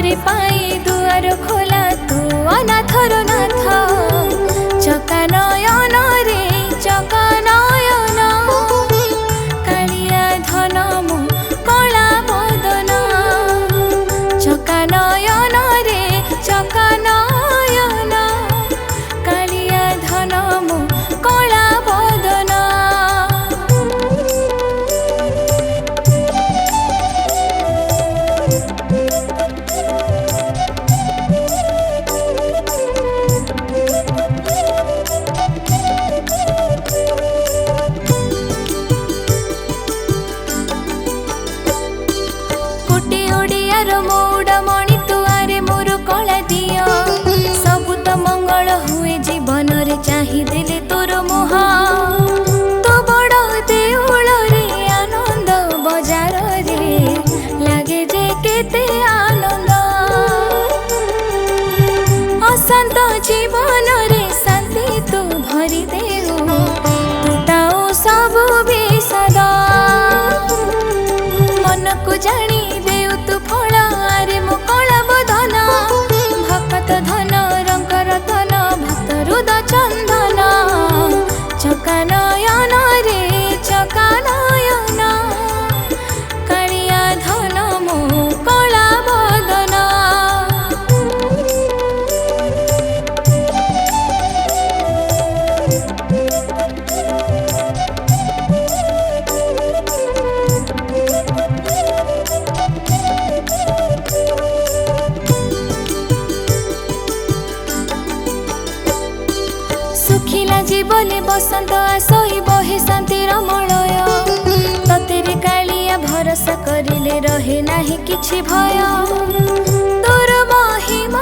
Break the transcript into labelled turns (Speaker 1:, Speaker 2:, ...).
Speaker 1: सबुरी पाई दुआर खोला तू अनाथर नाथ चका नयन रे चका नयन कालिया धन मु कला बदन चका नयन रे चका नयन कालिया धन मु कला बदन। मौड़मणि तुआरे मोर कला दियो सबु तो मंगल हुए जीवन रे चाही देले तोर मोह तो बड़ देउल रे आनंद बजार रे लागे जे केते आनंद अशांत जीवन रे शांति तू भरी देउ तुटाओ सब विषाद मन को जानी फल आरे मो कला बदन भक्त धन रंग रतन भक्त रुद चंदन चका नयन रे चका नयन कालिया धन मो कला बदन। सुखिला जीवने बसंत आसई बहे शांतिर मलय ततेरे कालिया भरोसा करिले रहे नाही किछि भय तोर महिमा